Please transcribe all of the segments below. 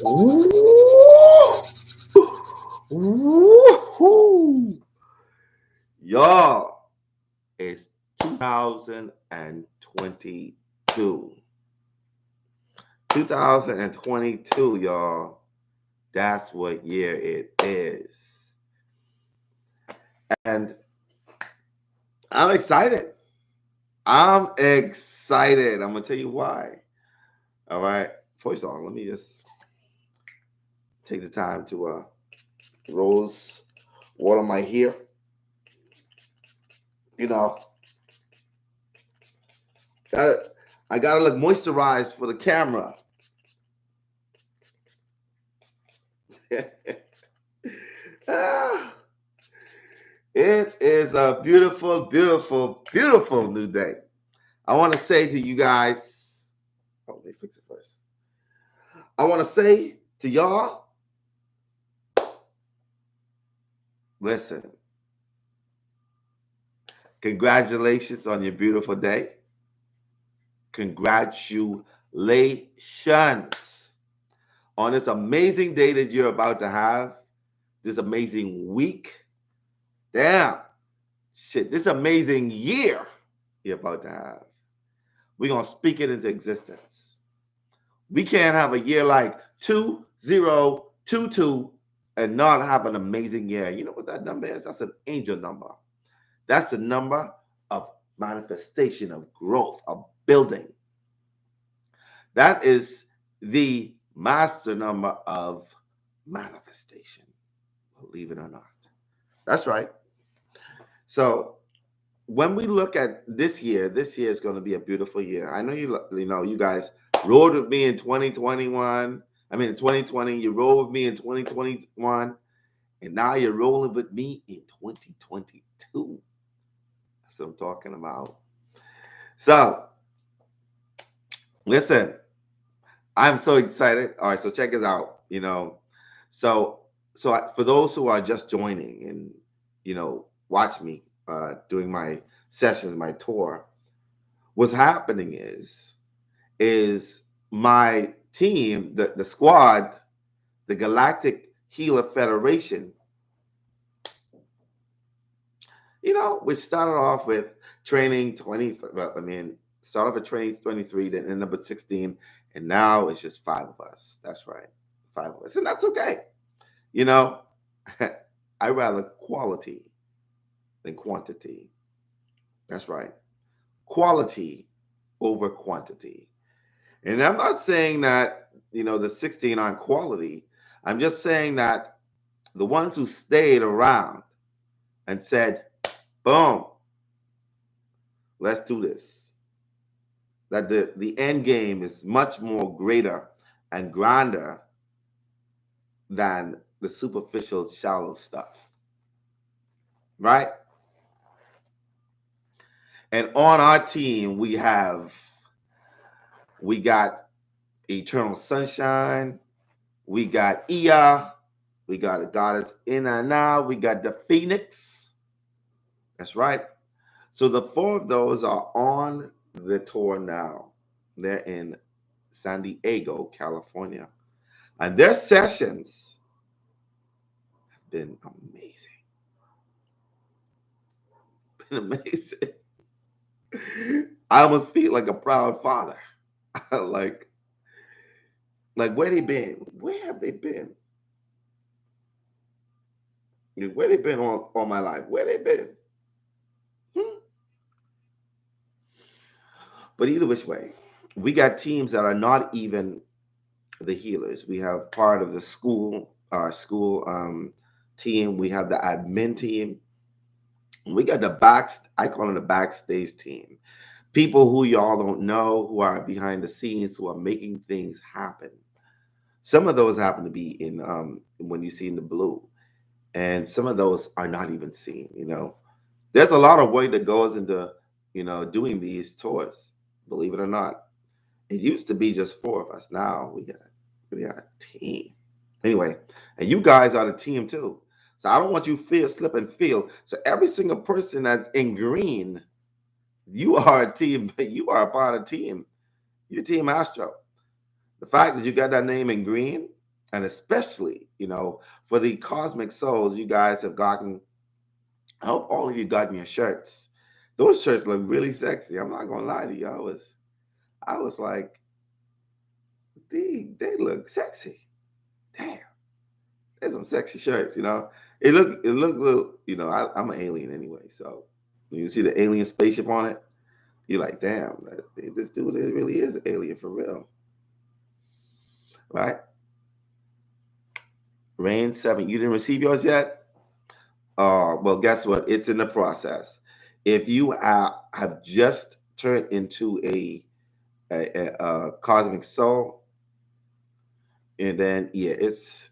Woo! Woo-hoo! Y'all, it's 2022. 2022, y'all. That's what year it is. And I'm excited. I'm excited. I'm going to tell you why. All right. First of all, let me just take the time to rose water my hair. You know, I gotta look moisturized for the camera. Ah, it is a beautiful, beautiful, beautiful new day. I want to say to you guys, oh, let me fix it first. I want to say to y'all, listen, congratulations on your beautiful day. Congratulations on this amazing day that you're about to have, this amazing week. Damn, shit, this amazing year you're about to have. We're going to speak it into existence. We can't have a year like 2022 and not have an amazing year. You know what that number is? That's an angel number. That's the number of manifestation, of growth, of building. That is the master number of manifestation, believe it or not. That's right. So when we look at this year is going to be a beautiful year. I know you guys rode with me in 2021. I mean, in 2020, you rode with me in 2021, and now you're rolling with me in 2022. That's what I'm talking about. So, listen, I'm so excited. All right, so check us out. So for those who are just joining and watch me doing my sessions, my tour, what's happening is my team, the squad, the Galactic Healer Federation, we started off with training 20, start off at training 23, then end up at 16, and now it's just 5 of us. That's right, 5 of us, and that's okay. I rather quality than quantity. That's right, quality over quantity. And I'm not saying that the 16 aren't quality. I'm just saying that the ones who stayed around and said, boom, let's do this. That the end game is much more greater and grander than the superficial, shallow stuff. Right? And on our team, we got Eternal Sunshine, we got Ia, we got a goddess in and now, we got the Phoenix. That's right. So the 4 of those are on the tour now. They're in San Diego, California. And their sessions have been amazing. I almost feel like a proud father. like where they been? Where have they been? Where they been all my life? Where they been? But either which way, we got teams that are not even the healers. We have part of the our school team. We have the admin team. We got I call it the backstage team. People who y'all don't know, who are behind the scenes, who are making things happen. Some of those happen to be in when you see in the blue, and some of those are not even seen. There's a lot of work that goes into doing these tours. Believe it or not, it used to be just 4 of us. Now we got a team. Anyway, and you guys are the team too. So I don't want you slip and feel. So every single person that's in green, you are a team. You are a part of a team. You're Team Astro. The fact that you got that name in green, and especially, for the Cosmic Souls, you guys have gotten, I hope all of you gotten your shirts. Those shirts look really sexy. I'm not gonna lie to you. I was like, they look sexy. Damn, there's some sexy shirts, It look little, I'm an alien anyway, so when you see the alien spaceship on it, you're like, damn, this dude really is an alien for real, right? Rain 7, you didn't receive yours yet? Well, guess what? It's in the process. If you have just turned into a cosmic soul, and then yeah, it's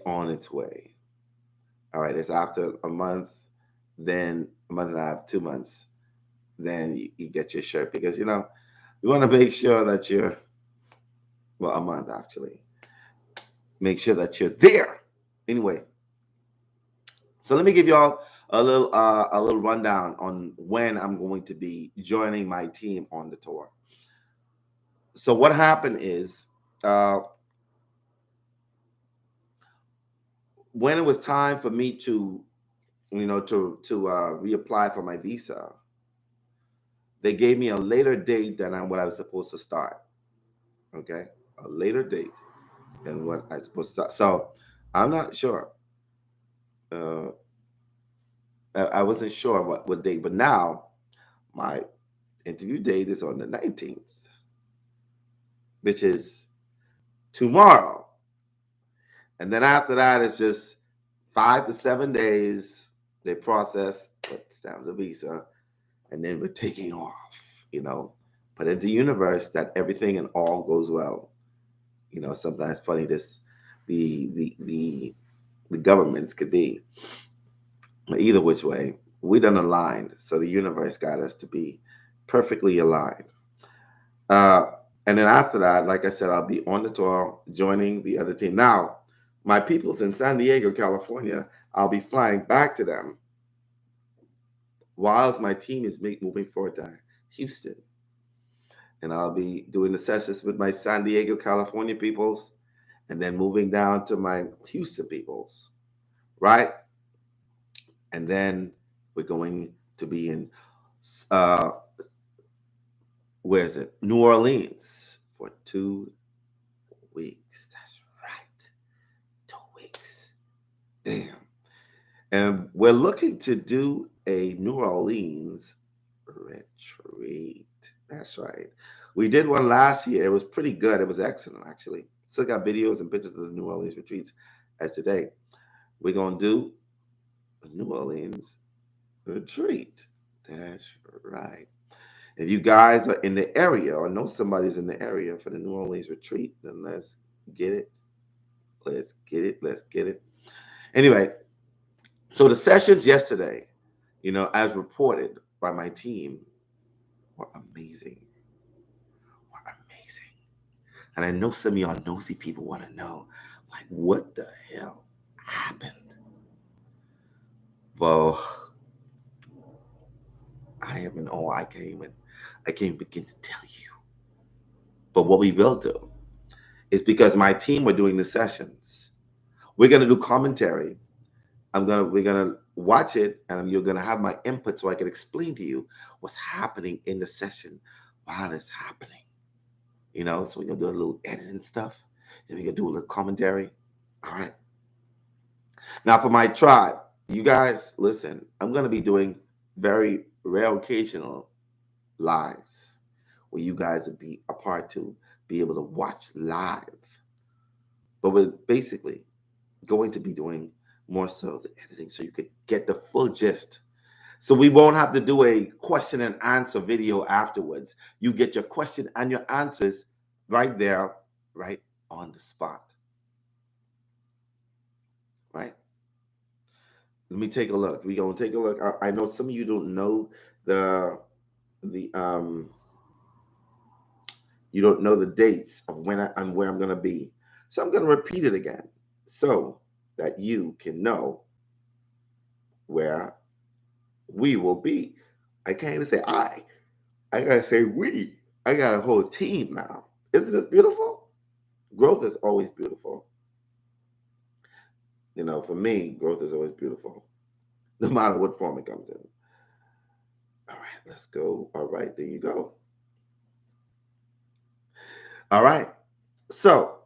on its way. All right, it's after a month, then a month and a half, 2 months, then you get your shirt because we want to make sure that you're, well, a month actually. Make sure that you're there. Anyway, so let me give y'all a little rundown on when I'm going to be joining my team on the tour. So what happened is, uh, when it was time for me to reapply for my visa, they gave me a later date than what I was supposed to start. Okay, a later date than what I was supposed to start. So I'm not sure. Uh, I wasn't sure what date, but now my interview date is on the 19th, which is tomorrow. And then after that, it's just 5 to 7 days. They process, stamp the visa, and then we're taking off. Put into the universe that everything and all goes well. Sometimes funny this the governments could be. Either which way, we done aligned. So the universe got us to be perfectly aligned. Uh, and then after that, like I said, I'll be on the tour joining the other team. Now, my people's in San Diego, California, I'll be flying back to them while my team is moving forward to Houston. And I'll be doing the sessions with my San Diego, California peoples, and then moving down to my Houston peoples, right? And then we're going to be in, uh, where is it? New Orleans for 2 weeks. That's right, 2 weeks. Damn. And we're looking to do a New Orleans retreat. That's right. We did one last year. It was pretty good. It was excellent, actually. Still got videos and pictures of the New Orleans retreats as today. We're going to do a New Orleans retreat. That's right. If you guys are in the area or know somebody's in the area for the New Orleans retreat, then let's get it. Let's get it. Let's get it. Anyway, so the sessions yesterday, as reported by my team, were amazing. Were amazing. And I know some of y'all nosy people want to know, like, what the hell happened? Well, I am in awe. I can't begin to tell you. But what we will do is, because my team were doing the sessions, we're gonna do commentary. We're gonna watch it, and you're gonna have my input so I can explain to you what's happening in the session while it's happening. So we're gonna do a little editing stuff, then we're gonna do a little commentary. All right. Now for my tribe, you guys listen, I'm gonna be doing very rare occasional lives where you guys will be a part to be able to watch live. But we're basically going to be doing more so the editing so you could get the full gist. So we won't have to do a question and answer video afterwards. You get your question and your answers right there, right on the spot. Right? Let me take a look. We're gonna take a look. I know some of you don't know the you don't know the dates of when I'm where I'm gonna be. So I'm gonna repeat it again so that you can know where we will be. I can't even say I gotta say we. I got a whole team now. Isn't this beautiful? Growth is always beautiful. You know, for me, growth is always beautiful, no matter what form it comes in. All right, let's go. All right, there you go. All right. So,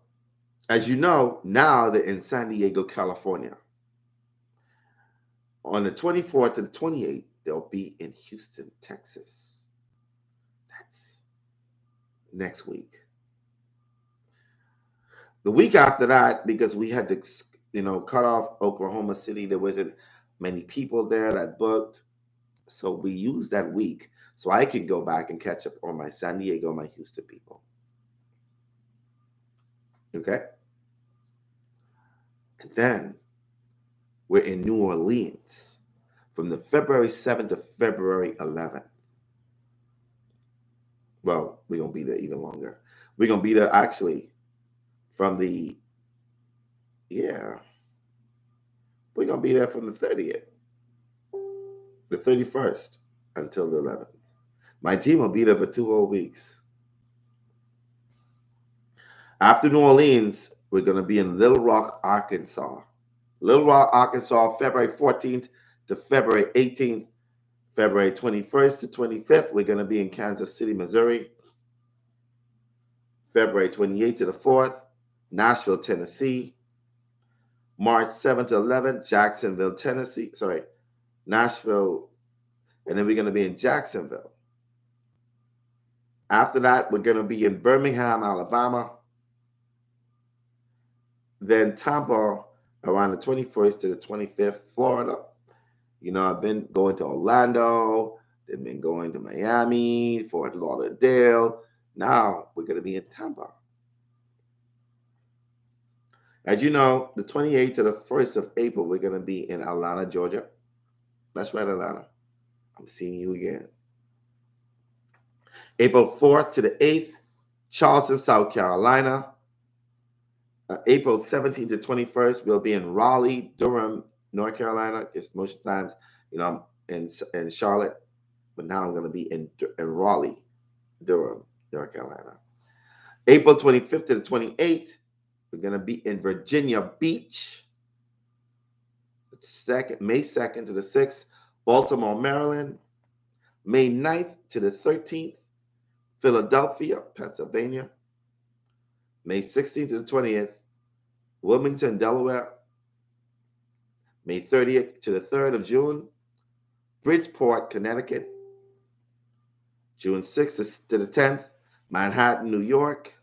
as you know, now they're in San Diego, California. On the 24th to the 28th, they'll be in Houston, Texas. That's next week. The week after that, because we had to, cut off Oklahoma City, there wasn't many people there that booked. So we used that week so I can go back and catch up on my San Diego, my Houston people. Okay. And then we're in New Orleans from the February 7th to February 11th. Well, we're going to be there even longer. We're going to be there actually from the, yeah, we're going to be there from the 30th, the 31st until the 11th. My team will be there for 2 whole weeks. After New Orleans, we're going to be in Little Rock, Arkansas. Little Rock, Arkansas, February 14th to February 18th. February 21st to 25th, we're going to be in Kansas City, Missouri. February 28th to the 4th, Nashville, Tennessee. March 7th to 11th, Jacksonville, Tennessee. Sorry, Nashville. And then we're going to be in Jacksonville. After that, we're going to be in Birmingham, Alabama. Then Tampa around the 21st to the 25th, Florida. You know, I've been going to Orlando, then been going to Miami, Fort Lauderdale. Now we're going to be in Tampa. As you know, the 28th to the 1st of April, we're going to be in Atlanta, Georgia. That's right, Atlanta. I'm seeing you again. April 4th to the 8th, Charleston, South Carolina. April 17th to 21st, we'll be in Raleigh, Durham, North Carolina. Because most of the times, I'm in Charlotte, but now I'm going to be in Raleigh, Durham, North Carolina. April 25th to the 28th, we're going to be in Virginia Beach. May 2nd to the 6th, Baltimore, Maryland. May 9th to the 13th, Philadelphia, Pennsylvania. May 16th to the 20th, Wilmington, Delaware. May 30th to the 3rd of June, Bridgeport, Connecticut. June 6th to the 10th, Manhattan, New York.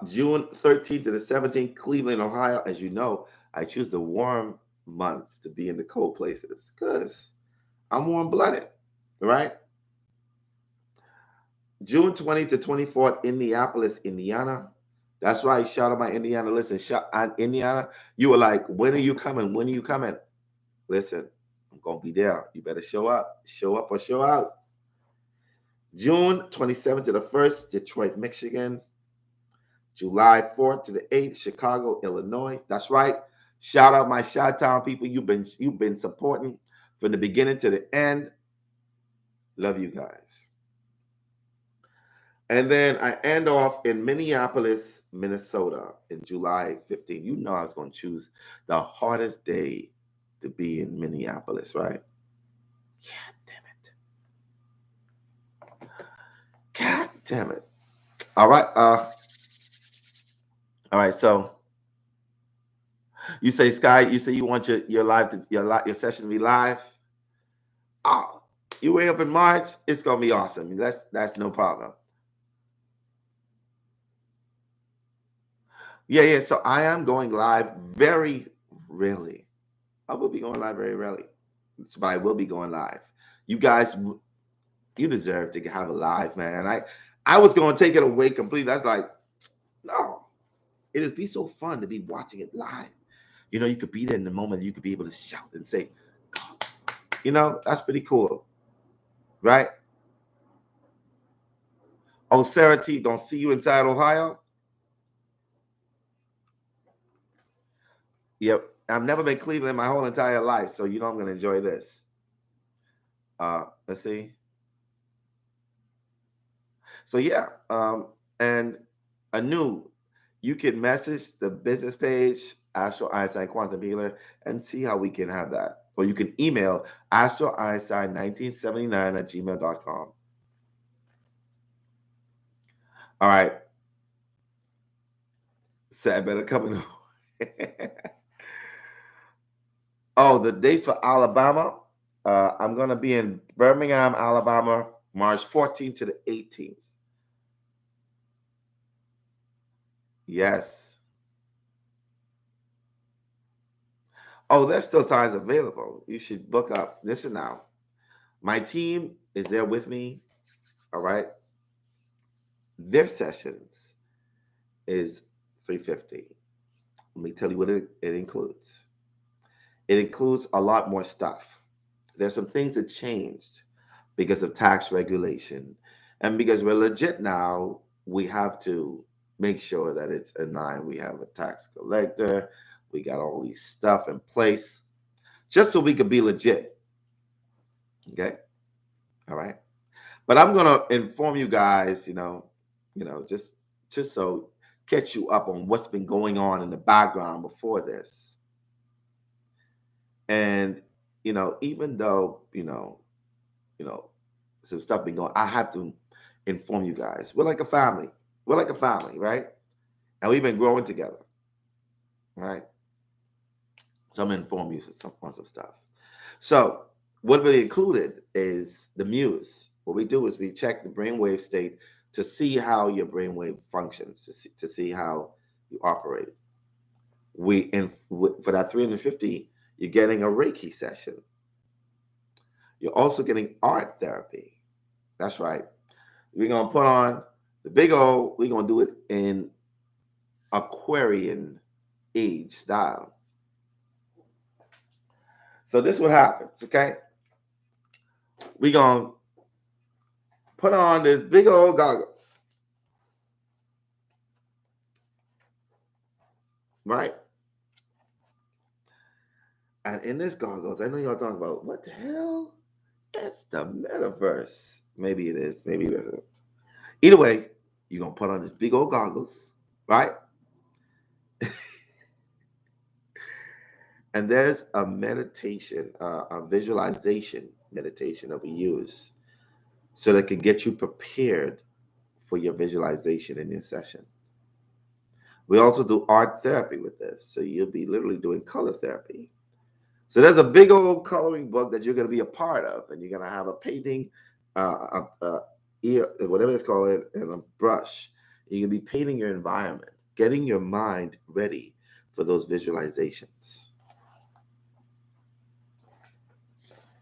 June 13th to the 17th, Cleveland, Ohio. As you know, I choose the warm months to be in the cold places because I'm warm-blooded, right? June 20th to 24th, Indianapolis, Indiana. That's right. Shout out my Indiana. Listen, shout out Indiana. You were like, when are you coming? When are you coming? Listen, I'm going to be there. You better show up. Show up or show out. June 27th to the 1st, Detroit, Michigan. July 4th to the 8th, Chicago, Illinois. That's right. Shout out my Chi-Town people. You've been supporting from the beginning to the end. Love you guys. And then I end off in Minneapolis, Minnesota in July 15th. You know I was going to choose the hardest day to be in Minneapolis, right? God damn it. God damn it. All right. All right. So you say, Sky, you say you want your session to be live. Oh, you way up in March. It's going to be awesome. That's no problem. Yeah. So I am going live very rarely. I will be going live very rarely, but I will be going live. You guys, you deserve to have a live, man. I was going to take it away completely. That's like, no, it is be so fun to be watching it live. You could be there in the moment. You could be able to shout and say, that's pretty cool, right? Oh, Sarah T, don't see you inside Ohio. Yep, I've never been Cleveland my whole entire life, so I'm going to enjoy this. Let's see. So yeah, and Anu, you can message the business page, Astro Einstein Quantum Healer, and see how we can have that. Or you can email astroeinstein1979 at gmail.com. All right. So I better come in. Oh, the date for Alabama. I'm going to be in Birmingham, Alabama, March 14th to the 18th. Yes. Oh, there's still times available. You should book up. Listen now. My team is there with me. All right. Their sessions is 350. Let me tell you what it includes. It includes a lot more stuff. There's some things that changed because of tax regulation. And because we're legit now, we have to make sure that it's in line. We have a tax collector. We got all these stuff in place just so we could be legit. Okay. All right. But I'm gonna inform you guys, just so catch you up on what's been going on in the background before this. And even though you know, some stuff been going, I have to inform you guys. We're like a family. We're like a family, right? And we've been growing together, right? So I'm gonna inform you on some stuff. So what we included is the Muse. What we do is we check the brainwave state to see how your brainwave functions, to see how you operate. For that 350, you're getting a Reiki session. You're also getting art therapy. That's right. We're gonna put on the big O. We're gonna do it in Aquarian age style. So this is what happens, okay? We're gonna put on this big old goggles, right? And in this goggles, I know y'all talking about what the hell? It's the metaverse. Maybe it is, maybe it isn't. Either way, you're gonna put on this big old goggles, right? And there's a meditation, a visualization meditation that we use so that can get you prepared for your visualization in your session. We also do art therapy with this. So you'll be literally doing color therapy. So there's a big old coloring book that you're going to be a part of, and you're going to have a painting, whatever it's called, and a brush. You're going to be painting your environment, getting your mind ready for those visualizations.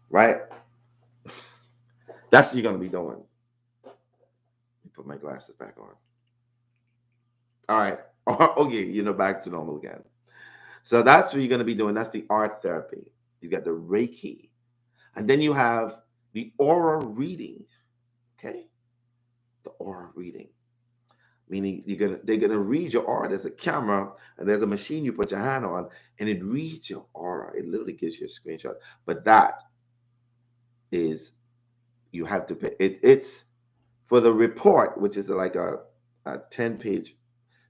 Right? That's what you're going to be doing. Let me put my glasses back on. All right. Okay, back to normal again. So that's what you're going to be doing. That's the art therapy. You got the Reiki. And then you have the aura reading. Okay? The aura reading. Meaning they're gonna read your aura. There's a camera and there's a machine you put your hand on and it reads your aura. It literally gives you a screenshot. But that is you have to pay it's for the report, which is like a 10-page,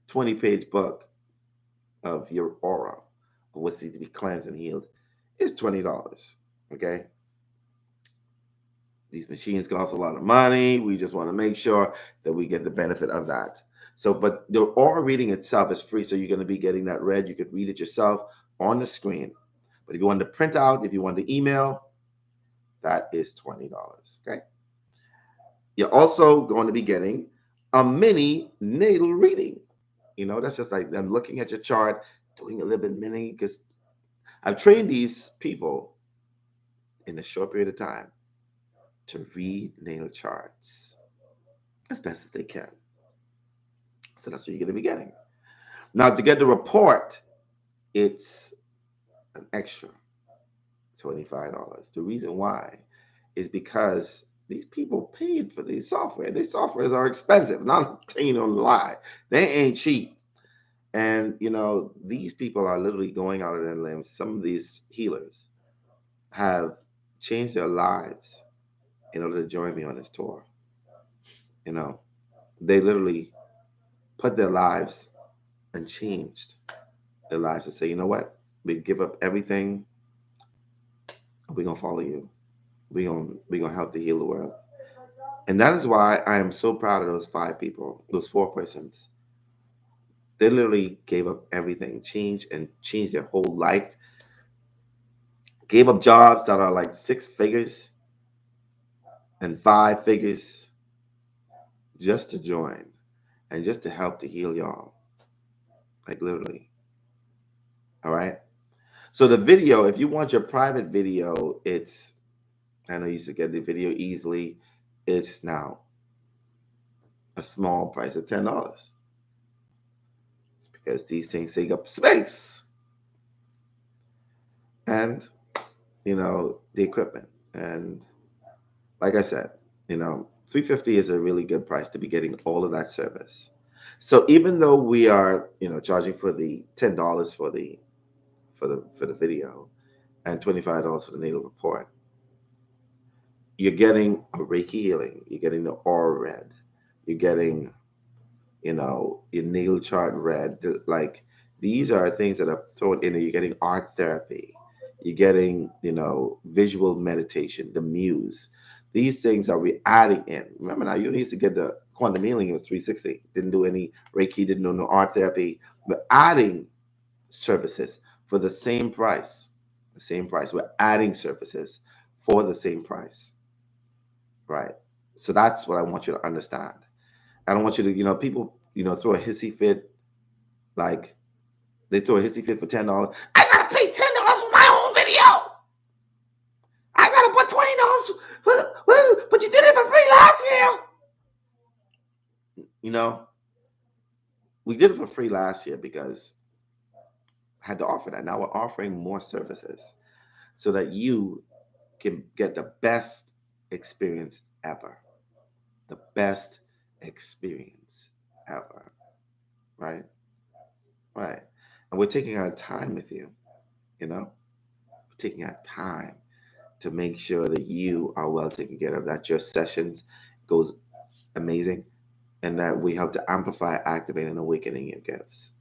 20-page book of your aura, of what needs to be cleansed and healed, is $20. Okay. These machines cost a lot of money. We just want to make sure that we get the benefit of that. So, but the aura reading itself is free. So you're going to be getting that read. You could read it yourself on the screen. But if you want to print out, if you want to email, that is $20. Okay. You're also going to be getting a mini natal reading. That's just like them looking at your chart, doing a little bit mini, because I've trained these people in a short period of time to read natal charts as best as they can. So that's what you're going to be getting. Now, to get the report, it's an extra $25. The reason why is because these people paid for these software. These softwares are expensive, not telling on the lie. They ain't cheap. And, these people are literally going out of their limbs. Some of these healers have changed their lives in order to join me on this tour. They literally put their lives and changed their lives to say, you know what? We give up everything and we're gonna follow you. We're gonna help to heal the world. And that is why I am so proud of those 5 people, those 4 persons. They literally gave up everything, changed their whole life, gave up jobs that are like 6 figures and 5 figures just to join and just to help to heal y'all. Like literally. All right. So the video, if you want your private video, I know you used to get the video easily. It's now a small price of $10. It's because these things take up space and, the equipment. And like I said, 350 is a really good price to be getting all of that service. So even though we are, charging for the $10 for the video and $25 for the natal report, you're getting a Reiki healing, you're getting the aura read, you're getting, your natal chart read. Like these are things that are thrown in there. You're getting art therapy, you're getting, visual meditation, the muse. These things are we adding in. Remember now, you used to get the quantum healing, it was 360. Didn't do any Reiki, didn't do no art therapy. But adding services for the same price. The same price. We're adding services for the same price. Right. So that's what I want you to understand. I don't want you to, people, throw a hissy fit, like they throw a hissy fit for $10. I gotta pay $10 for my own video. I gotta put $20 but you did it for free last year. We did it for free last year because I had to offer that. Now we're offering more services so that you can get the best experience ever. The best experience ever. Right? Right. And we're taking our time with you, we're taking our time to make sure that you are well taken care of, that your sessions goes amazing, and that we help to amplify, activate, and awakening your gifts.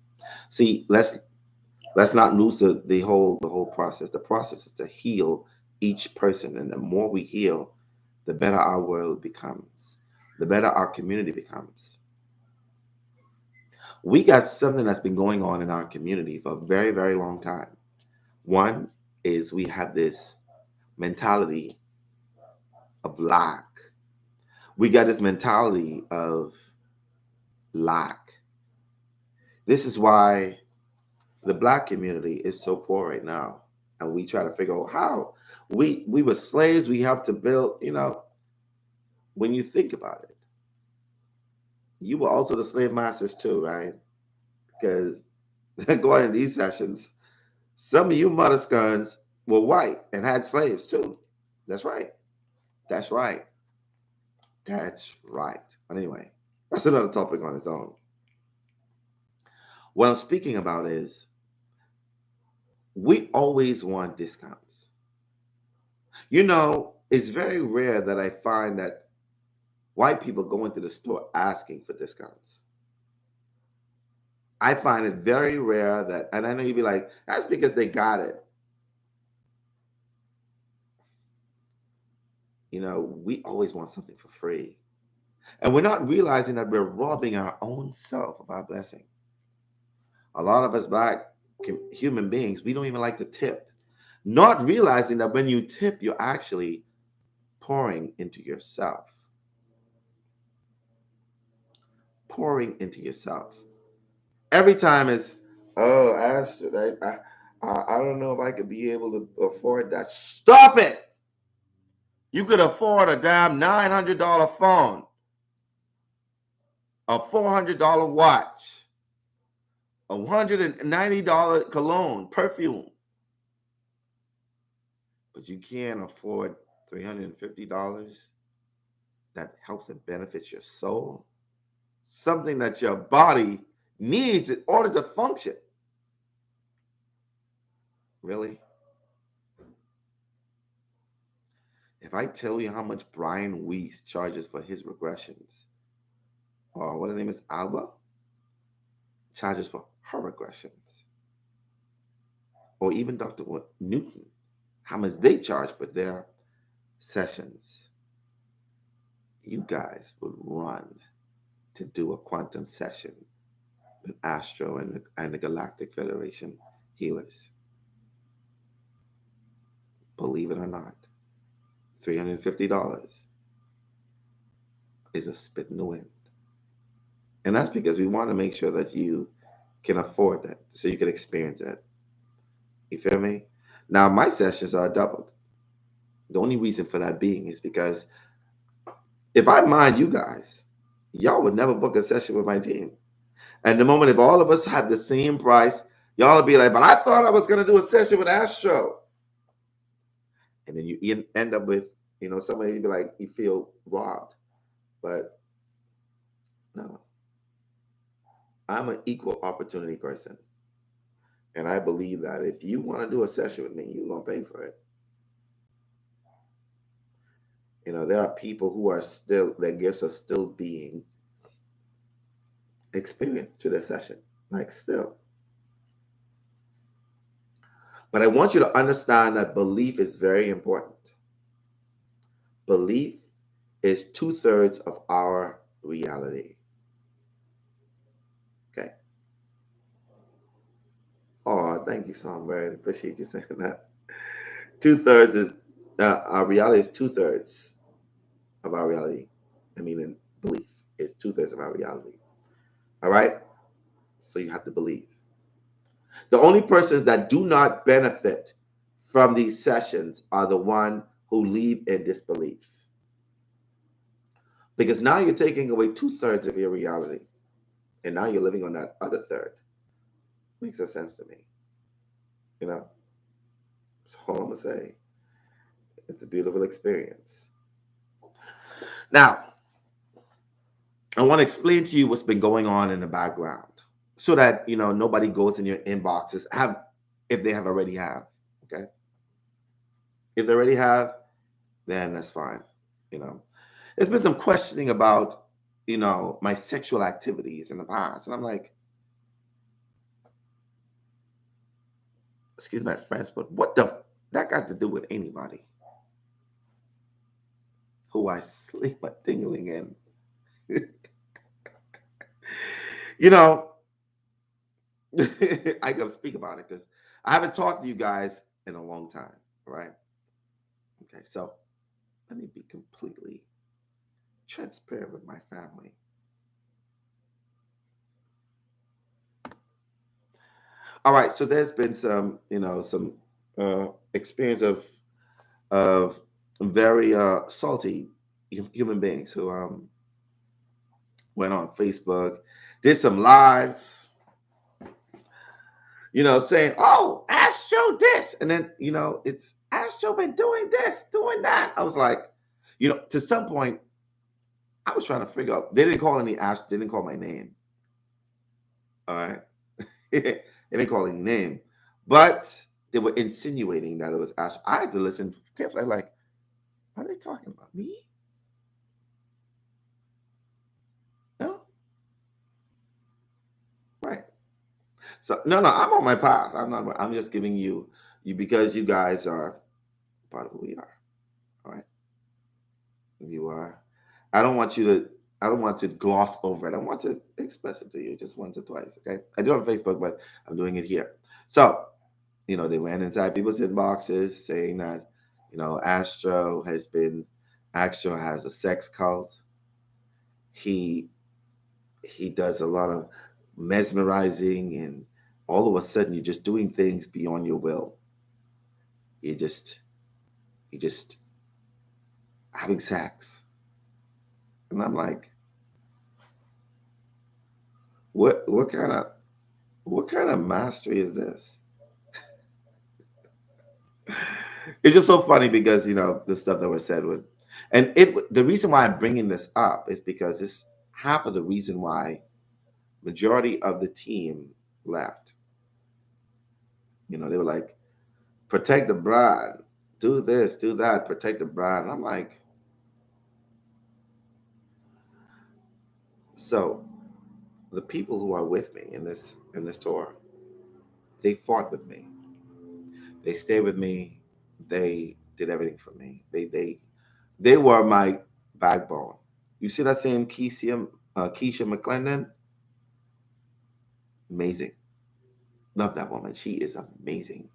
See, let's not lose the whole process. The process is to heal each person, and the more we heal, the better our world becomes, the better our community becomes. We got something that's been going on in our community for a very, very long time. One is we have this mentality of lack. We got this mentality of lack. This is why the Black community is so poor right now. And we try to figure out how. We were slaves, we helped to build, when you think about it, you were also the slave masters too, right? Because going to these sessions, some of you motherfuckers were white and had slaves too. That's right. That's right. That's right. But anyway, that's another topic on its own. What I'm speaking about is we always want discounts. It's very rare that I find that white people go into the store asking for discounts. I find it very rare that, and I know you'd be like, that's because they got it. We always want something for free. And we're not realizing that we're robbing our own self of our blessing. A lot of us Black human beings, we don't even like to tip. Not realizing that when you tip, you're actually pouring into yourself. Pouring into yourself. Every time it's, oh, Astrid, I don't know if I could be able to afford that. Stop it! You could afford a damn $900 phone, a $400 watch, a $190 cologne, perfume. But you can't afford $350 that helps and benefits your soul. Something that your body needs in order to function. Really? If I tell you how much Brian Weiss charges for his regressions, or what her name is, Alba, charges for her regressions, or even Dr. Newton, how much they charge for their sessions. You guys would run to do a quantum session with Astro and the Galactic Federation healers. Believe it or not, $350 is a spit in the wind. And that's because we want to make sure that you can afford that so you can experience it. You feel me? Now, my sessions are doubled. The only reason for that being is because if I mind you guys, y'all would never book a session with my team. And the moment if all of us had the same price, y'all would be like, but I thought I was going to do a session with Astro. And then you end up with, somebody be like, you feel robbed. But no, I'm an equal opportunity person. And I believe that if you want to do a session with me, you're going to pay for it. There are people who are still, their gifts are still being experienced to their session, like still. But I want you to understand that belief is very important. Belief is 2/3 of our reality. Okay. Oh, thank you, Songbird. Appreciate you saying that. 2/3 is our reality is 2/3 of our reality. I mean, in belief is 2/3 of our reality. All right. So you have to believe. The only persons that do not benefit from these sessions are the one who leave in disbelief. Because now you're taking away 2/3 of your reality. And now you're living on that other third. Makes no sense to me. That's all I'm going to say. It's a beautiful experience. Now, I want to explain to you what's been going on in the background so that, nobody goes in your inboxes if they already have. Okay. If they already have, then that's fine. There's been some questioning about, my sexual activities in the past. And I'm like, excuse my French, but what that got to do with anybody who I sleep my tingling in? I gotta speak about it because I haven't talked to you guys in a long time, right? Okay, so let me be completely transparent with my family. All right, so there's been some, some experience of very salty human beings who went on Facebook, did some lives, saying, "Oh, Astro this," and then it's Astro been doing this, doing that. I was like, to some point, I was trying to figure out. They didn't call any Astro. They didn't call my name. All right, they didn't call any name, but they were insinuating that it was Astro. I had to listen carefully. Like, are they talking about me? No, right. So no, I'm on my path. I'm not. I'm just giving you because you guys are part of who we are. All right, you are. I don't want you to. I don't want to gloss over it. I want to express it to you just once or twice. Okay, I do it on Facebook, but I'm doing it here. So they went inside people's inboxes saying that Astro has a sex cult. He he does a lot of mesmerizing, and all of a sudden you're just doing things beyond your will. You just you just having sex. And I'm like, what kind of mastery is this? It's just so funny because the stuff that was said with, and the reason why I'm bringing this up is because it's half of the reason why majority of the team left. They were like, protect the bride, do this, do that, protect the bride. And I'm like, So the people who are with me in this tour, they fought with me. They stayed with me. They did everything for me. They were my backbone. You see that same Keisha McClendon? Amazing. Love that woman. She is amazing.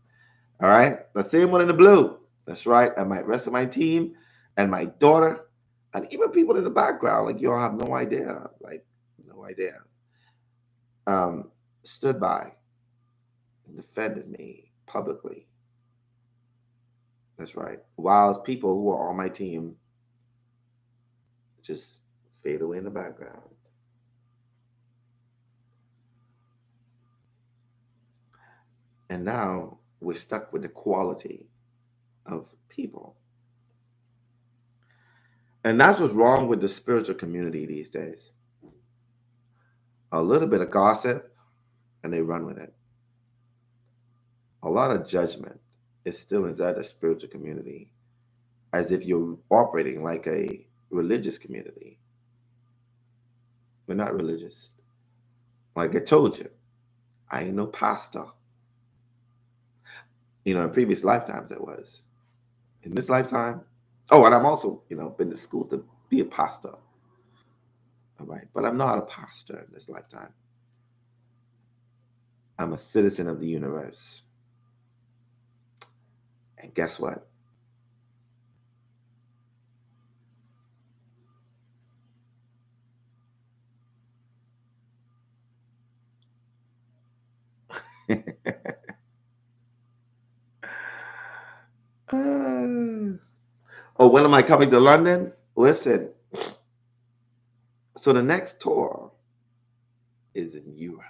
All right. The same one in the blue. That's right. And my rest of my team and my daughter and even people in the background, like y'all have no idea. Like, no idea. Um, stood by and defended me publicly. That's right. While people who are on my team just fade away in the background. And now we're stuck with the quality of people. And that's what's wrong with the spiritual community these days. A little bit of gossip and they run with it. A lot of judgment is still inside the spiritual community, as if you're operating like a religious community. We're not religious. Like I told you, I ain't no pastor. In previous lifetimes I was. In this lifetime, oh, and I'm also, been to school to be a pastor. All right. But I'm not a pastor in this lifetime. I'm a citizen of the universe. And guess what? Oh, when am I coming to London? Listen, so the next tour is in Europe.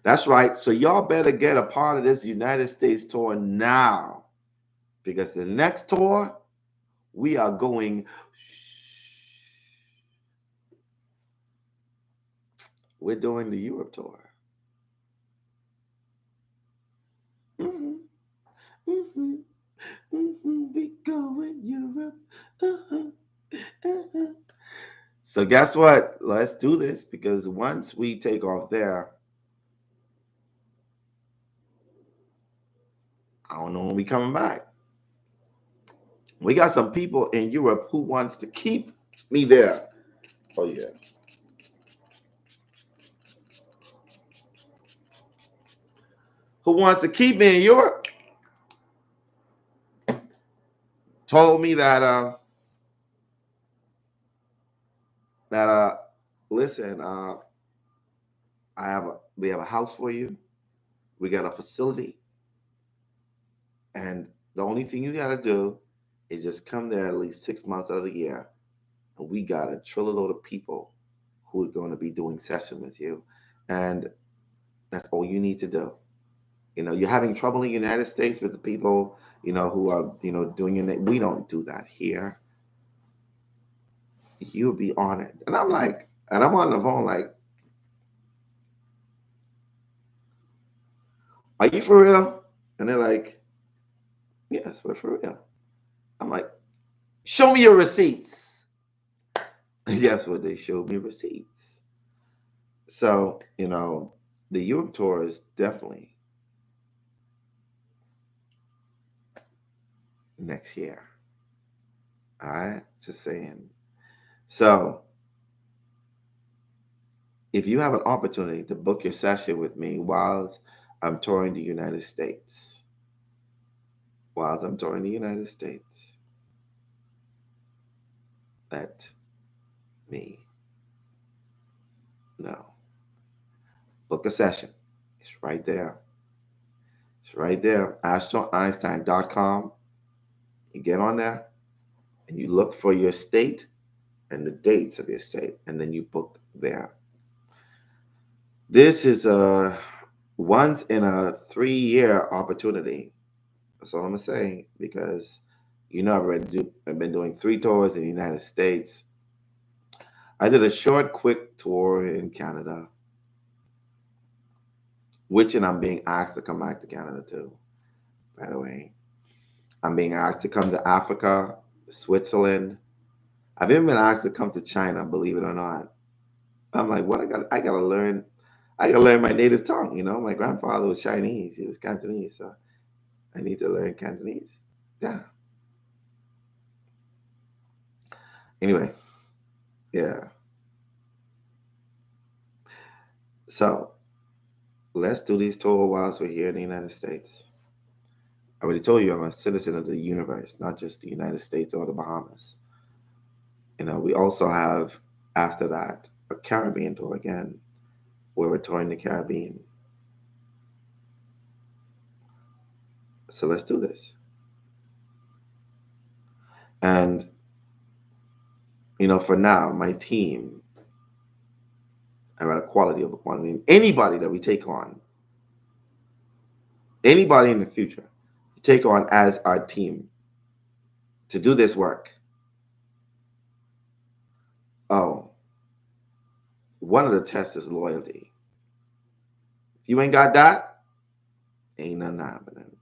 That's right. So y'all better get a part of this United States tour now. Because the next tour, we are going. We're doing the Europe tour. Mm-hmm, mm-hmm, mm-hmm, we going Europe. Uh-huh, uh-huh. So guess what? Let's do this because once we take off there, I don't know when we coming back. We got some people in Europe who wants to keep me there. Oh yeah. Who wants to keep me in Europe? Told me that listen, we have a house for you. We got a facility, and the only thing you got to do is just come there at least 6 months out of the year, and we got a trilload of people who are going to be doing session with you, and that's all you need to do. You're having trouble in the United States with the people, who are, doing your name. We don't do that here. You'll be honored. And I'm like, and I'm on the phone like, are you for real? And they're like, yes, we're for real. I'm like, show me your receipts. And guess what? They showed me receipts. So, the Europe tour is definitely next year. All right. Just saying. So, if you have an opportunity to book your session with me whilst I'm touring the United States, let me know. Book a session. It's right there. It's right there. AstroEinstein.com. You get on there and you look for your state and the dates of your state, and then you book there. This is a once in a 3-year opportunity. That's all I'm gonna say because I've been doing 3 tours in the United States. I did a short, quick tour in Canada, which and I'm being asked to come back to Canada too. By the way, I'm being asked to come to Africa, Switzerland. I've even been asked to come to China, believe it or not. I'm like, what? I gotta learn. I gotta learn my native tongue. My grandfather was Chinese. He was Cantonese, so I need to learn Cantonese. Yeah. Anyway, yeah. So let's do these tour whilst we're here in the United States. I already told you I'm a citizen of the universe, not just the United States or the Bahamas. We also have, after that, a Caribbean tour again, where we're touring the Caribbean. So let's do this. And, for now, my team, I rather quality over quantity. Anybody that we take on, anybody in the future, we take on as our team to do this work. Oh, one of the tests is loyalty. If you ain't got that, ain't nothing happening.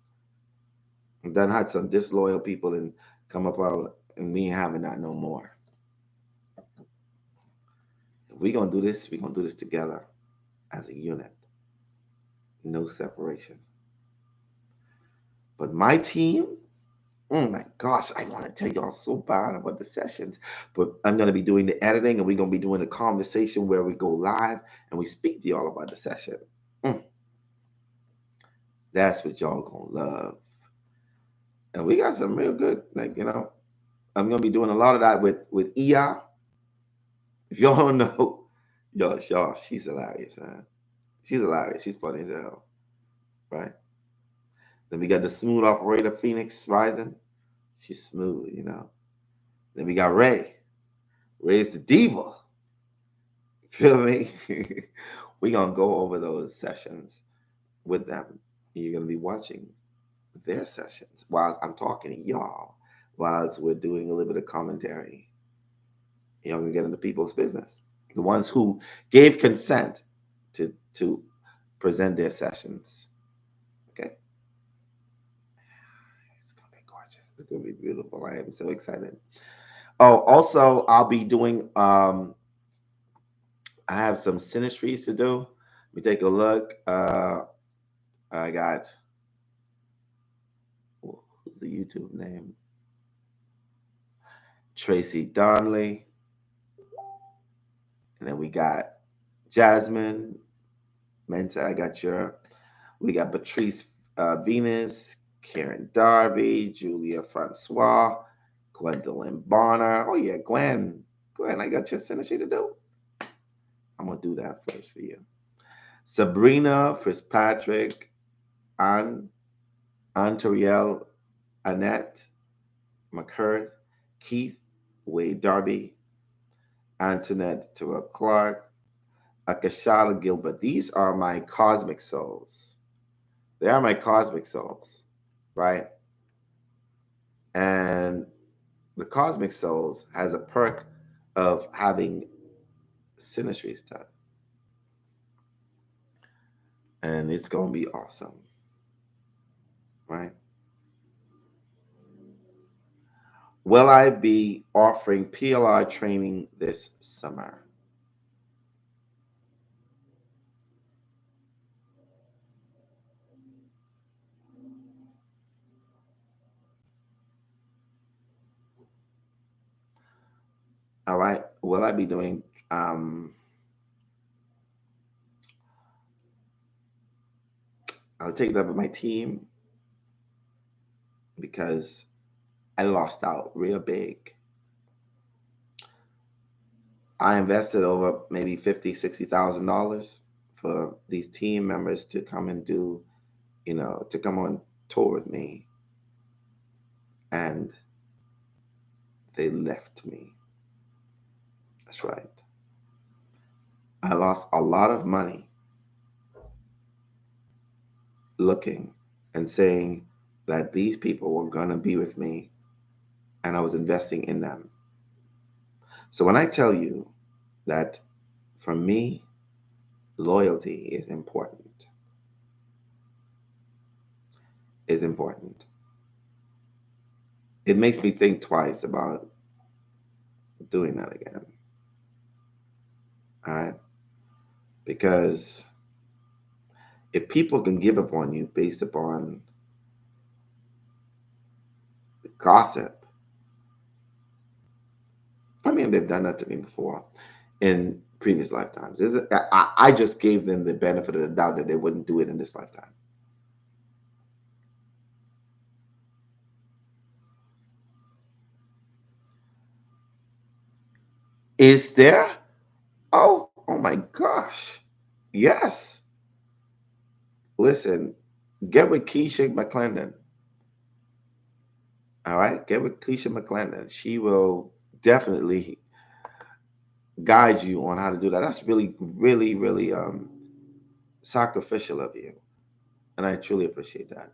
And then had some disloyal people and come up out, and we ain't having that no more. If we gonna do this, we gonna do this together as a unit. No separation. But my team, oh my gosh, I want to tell y'all so bad about the sessions, but I'm going to be doing the editing and we're going to be doing the conversation where we go live and we speak to y'all about the session. That's what y'all going to love. And we got some real good, I'm going to be doing a lot of that with Ia. If y'all don't know, y'all, she's hilarious, man. She's hilarious. She's funny as hell, right? Then we got the smooth operator, Phoenix Rising. She's smooth, Then we got Ray. Ray's the diva. Feel me? We're going to go over those sessions with them. You're going to be watching their sessions while I'm talking to y'all, while we're doing a little bit of commentary. Y'all going to get into people's business. The ones who gave consent to present their sessions. Okay? It's going to be gorgeous. It's going to be beautiful. I am so excited. Oh, also, I'll be doing, I have some synastries to do. Let me take a look. I got, who's the YouTube name? Tracy Donnelly. And then we got Jasmine Menta. We got Patrice Venus, Karen Darby, Julia Francois, Gwendolyn Bonner. Oh, yeah, Gwen, I got your synastry to do. I'm going to do that first for you. Sabrina Fitzpatrick, Antoriel, Annette McCurd, Keith Wade Darby, Antoinette Terrell Clark, Akashala Gilbert. These are my cosmic souls. They are my cosmic souls, right? And the cosmic souls has a perk of having synastries done. And it's going to be awesome, right? Will I be offering PLR training this summer? All right. Will I be doing I'll take it up with my team because I lost out real big. I invested over maybe $50,000-$60,000 for these team members to come and do, to come on tour with me. And they left me. That's right. I lost a lot of money looking and saying that these people were going to be with me and I was investing in them. So when I tell you that for me, loyalty is important, it makes me think twice about doing that again. All right? Because if people can give up on you based upon gossip, I mean, they've done that to me before in previous lifetimes. I just gave them the benefit of the doubt that they wouldn't do it in this lifetime. Is there? Oh my gosh. Yes. Listen, get with Keisha McClendon. All right, get with Keisha McClendon. She will definitely guide you on how to do that. That's really, really, really sacrificial of you, and I truly appreciate that.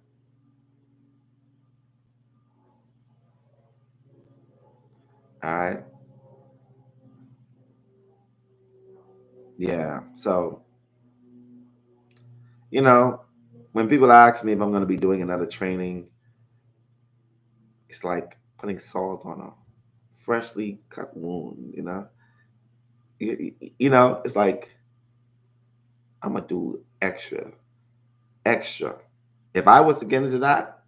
All right, yeah. So you know, when people ask me if I'm going to be doing another training, it's like putting salt on a freshly cut wound. It's like I'm gonna do extra, extra. If I was to get into that,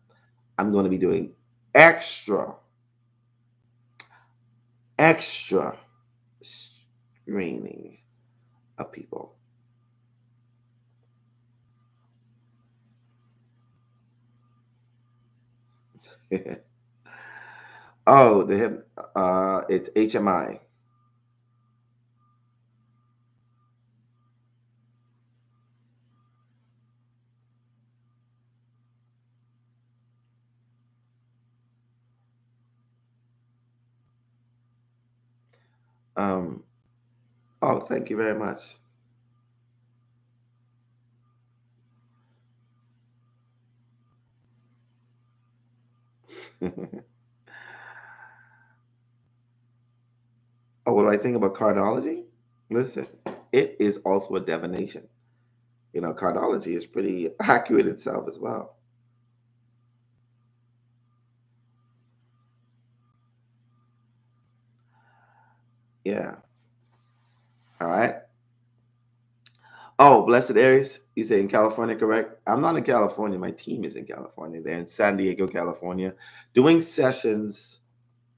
I'm going to be doing extra, extra screening of people. Oh, it's HMI. Um, oh, thank you very much. Oh, what do I think about cardology? Listen, it is also a divination. Cardology is pretty accurate itself as well. Yeah. All right. Oh, Blessed Aries, you say in California, correct? I'm not in California. My team is in California. They're in San Diego, California, doing sessions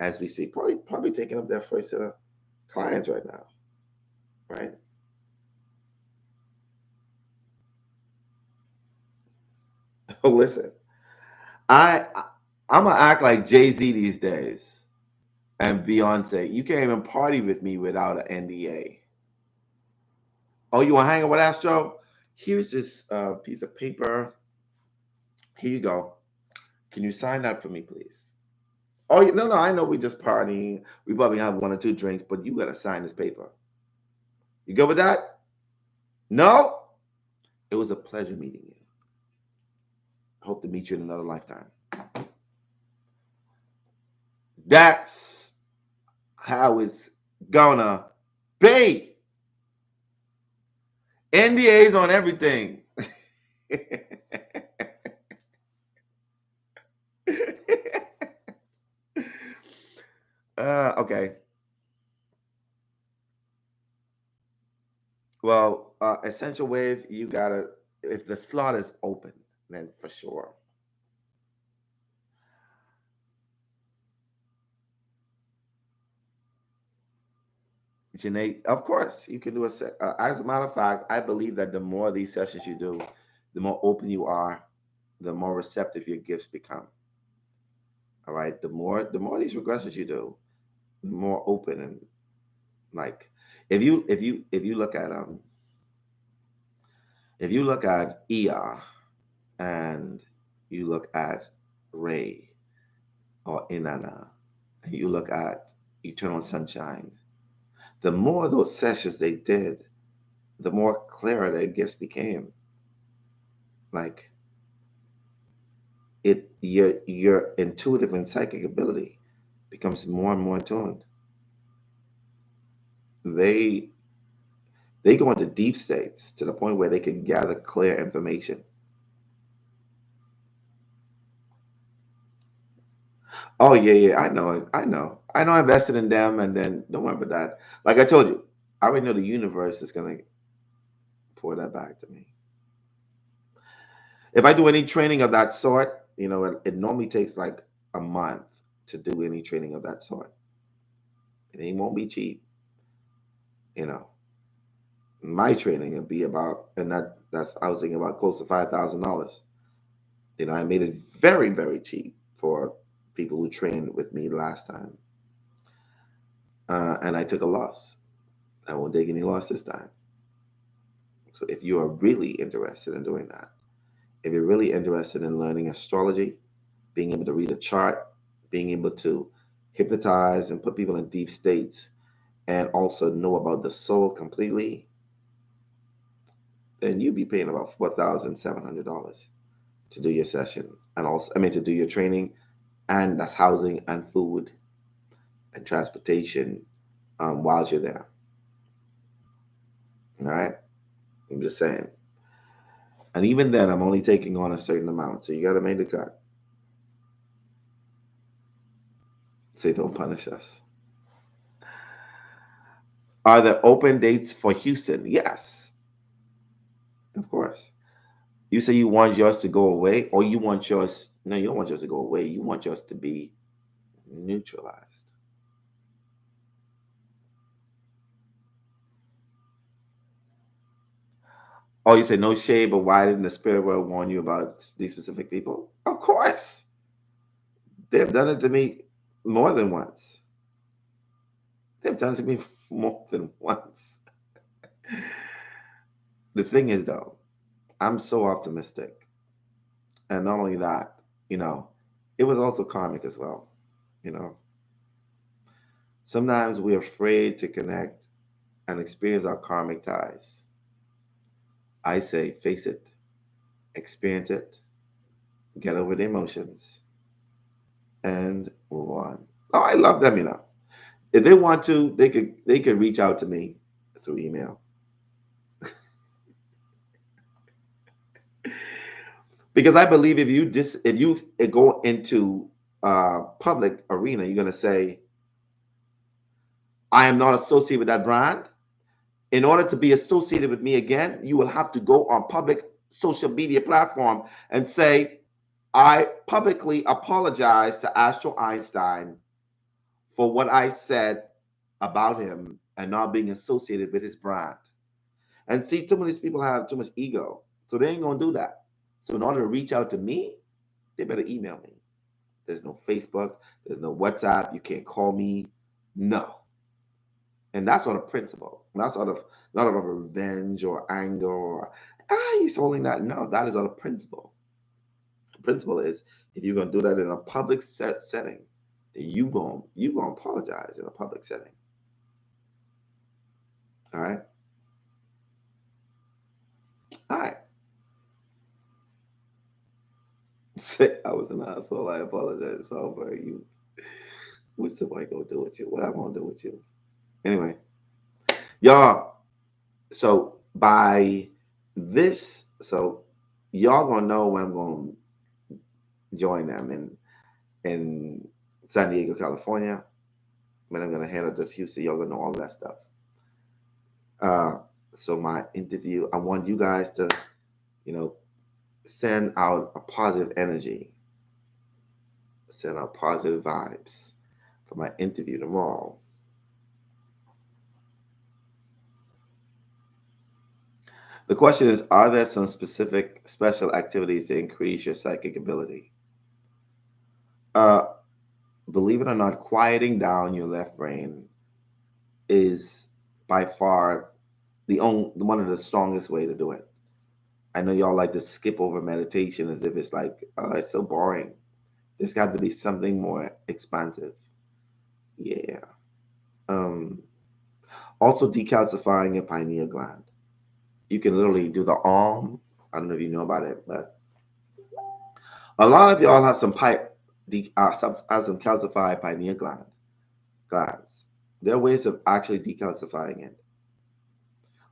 as we speak. Probably taking up their first set of clients right now, right? Oh, listen, I'm gonna act like Jay-Z these days and Beyonce. You can't even party with me without an NDA. Oh, you want to hang out with Astro? Here's this piece of paper. Here you go. Can you sign that for me, please? Oh, no, I know we just partying. We probably have one or two drinks, but you gotta sign this paper. You go with that? No? It was a pleasure meeting you. Hope to meet you in another lifetime. That's how it's gonna be. NDAs on everything. Okay. Well, Essential Wave, you gotta, if the slot is open, then for sure. Janae, of course, you can do as a matter of fact, I believe that the more of these sessions you do, the more open you are, the more receptive your gifts become. All right. The more of these regressions you do, the more open and like if you look at if you look at Ea and you look at Ray or Inanna and you look at Eternal Sunshine, the more of those sessions they did, the more clearer their gifts became. Like your intuitive and psychic ability becomes more and more tuned. They they go into deep states to the point where they can gather clear information. Oh yeah, yeah. I know it. I know. I know. I invested in them, and then don't worry about that. Like I told you, I already know the universe is gonna pour that back to me. If I do any training of that sort, it normally takes like a month to do any training of that sort. It won't be cheap. You know, my training would be about, and that's I was thinking about close to $5,000. I made it very, very cheap for people who trained with me last time, and I took a loss. I won't take any loss this time. So if you are really interested in doing that, if you're really interested in learning astrology, being able to read a chart, being able to hypnotize and put people in deep states, and also know about the soul completely, then you'd be paying about $4,700 to do your session, and also, I mean, to do your training, and that's housing and food and transportation while you're there. All right, I'm just saying. And even then, I'm only taking on a certain amount, so you got to make the cut. Say, don't punish us. Are there open dates for Houston? Yes, of course. You say you want yours to go away, or you want yours? No, you don't want yours to go away. You want yours to be neutralized. Oh, you say no shade, but why didn't the spirit world warn you about these specific people? Of course, they've done it to me more than once. They've done it to me more than once. The thing is, though, I'm so optimistic, and not only that, you know, it was also karmic as well. You know, sometimes we're afraid to connect and experience our karmic ties. I say, face it, experience it, get over the emotions, and move on. Oh, I love them, If they want to, they could reach out to me through email. Because I believe if you go into public arena, you're gonna say, I am not associated with that brand. In order to be associated with me again, you will have to go on public social media platform and say, I publicly apologize to Astro Einstein for what I said about him and not being associated with his brand. And see, too many people have too much ego, so they ain't gonna do that. So in order to reach out to me, they better email me. There's no Facebook, there's no WhatsApp, you can't call me. No. And that's not a principle. That's not out of revenge or anger or he's holding that. No, that is not a principle. The principle is if you're gonna do that in a public setting, then you gonna apologize in a public setting. All right. All right. Say I was an asshole. I apologize. So for you, what's somebody gonna do with you? What I'm gonna do with you? Anyway, y'all. So by this, so y'all gonna know when I'm gonna join them in San Diego, California. When I'm gonna head up to Houston, y'all gonna know all that stuff. Uh, so my interview, I want you guys to, you know, send out a positive energy, send out positive vibes for my interview tomorrow. The question is, are there some specific special activities to increase your psychic ability? Uh, Believe it or not, quieting down your left brain is by far the only one of the strongest way to do it. I know y'all like to skip over meditation as if it's like, oh, it's so boring. There's got to be something more expansive. Yeah. Um, Also decalcifying your pineal gland. You can literally do the arm. I don't know if you know about it, but a lot of y'all have some calcified pineal glands. There are ways of actually decalcifying it.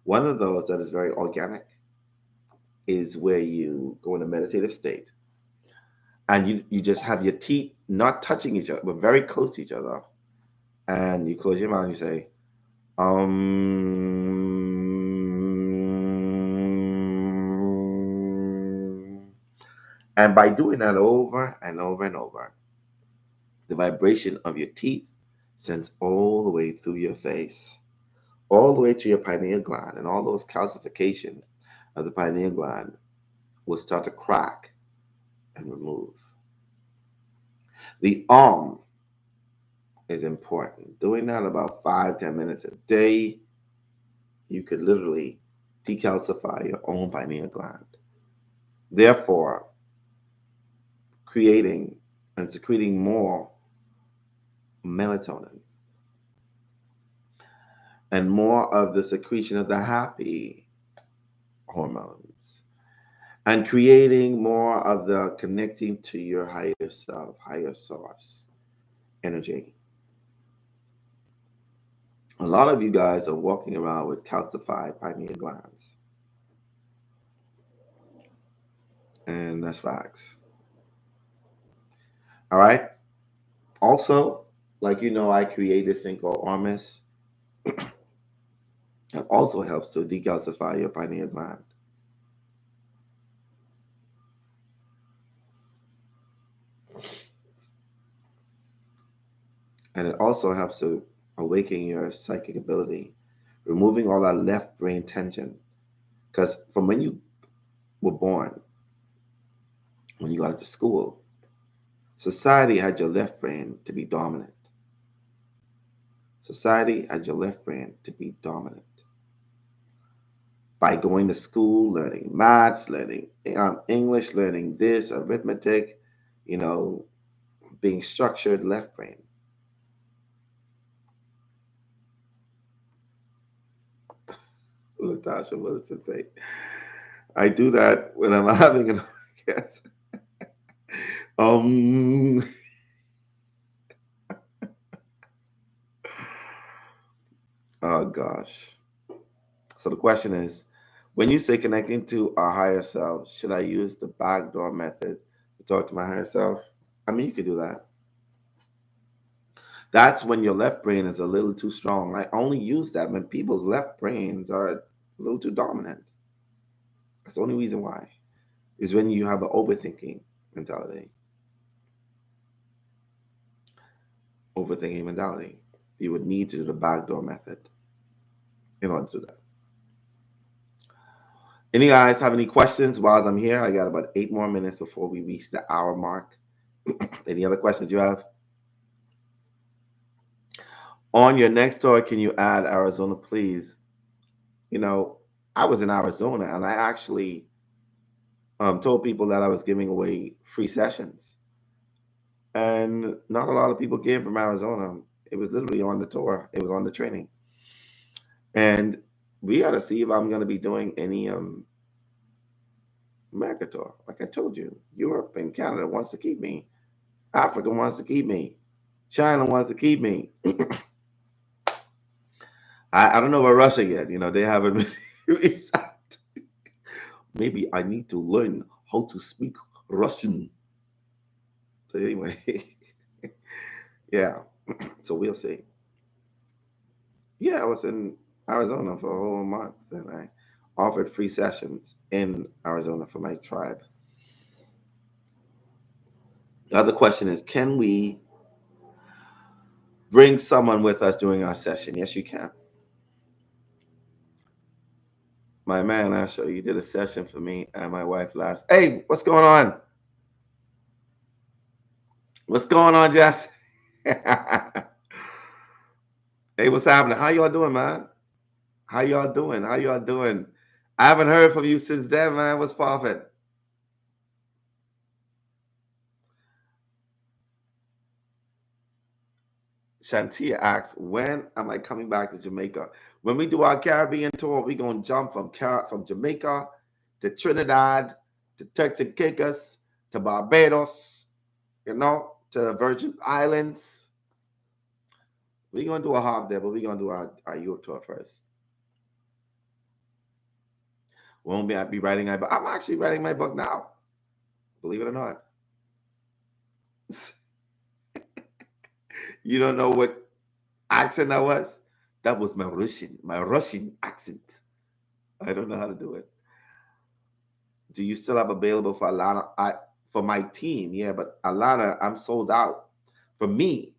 One of those that is very organic is where you go in a meditative state and you just have your teeth not touching each other, but very close to each other, and you close your mouth and you say, and by doing that over and over and over, the vibration of your teeth sends all the way through your face, all the way to your pineal gland, and all those calcifications of the pineal gland will start to crack and remove. The is important. Doing that about 5-10 minutes a day, you could literally decalcify your own pineal gland, therefore creating and secreting more melatonin and more of the secretion of the happy hormones, and creating more of the connecting to your higher self, higher source energy. A lot of you guys are walking around with calcified pineal glands, and that's facts. All right. Also, like I create this thing called Ormus. It also helps to decalcify your pineal gland. And it also helps to awaken your psychic ability, removing all that left brain tension. Because from when you were born, when you got into school, society had your left brain to be dominant. Society had your left brain to be dominant. By going to school, learning maths, learning English, learning this, arithmetic, you know, being structured left brain. Natasha Wilson say, I do that when I'm having an orgasm. Um, oh gosh. So the question is, when you say connecting to our higher self, should I use the backdoor method to talk to my higher self? I mean, you could do that. That's when your left brain is a little too strong. I only use that when people's left brains are a little too dominant. That's the only reason why. Is when you have an overthinking mentality. Overthinking mentality. You would need to do the backdoor method in order to do that. Any guys have any questions while I'm here? I got about 8 more minutes before we reach the hour mark. Any other questions you have? On your next tour, can you add Arizona, please? I was in Arizona and I actually told people that I was giving away free sessions. And not a lot of people came from Arizona. It was literally on the tour. It was on the training. And we got to see if I'm going to be doing any America tour. Like I told you, Europe and Canada wants to keep me. Africa wants to keep me. China wants to keep me. I don't know about Russia yet. They haven't really maybe I need to learn how to speak Russian. So anyway, yeah. So we'll see. Yeah, I was in Arizona for a whole month, and I offered free sessions in Arizona for my tribe. The other question is, can we bring someone with us during our session? Yes, you can. My man, Asher, you did a session for me and my wife last. Hey, what's going on? What's going on, Jess? Hey, what's happening? How y'all doing, man? How y'all doing? How y'all doing? I haven't heard from you since then, man. What's poppin'? Shantia asks, when am I coming back to Jamaica? When we do our Caribbean tour, we're going to jump from Jamaica to Trinidad to Turks and Caicos to Barbados, to the Virgin Islands. We're going to do a hop there, but we're going to do our Europe tour first. Won't be writing my book. I'm actually writing my book now, believe it or not. You don't know what accent that was? That was my Russian accent. I don't know how to do it. Do you still have available for Alana? For my team, yeah, but Alana, I'm sold out. For me,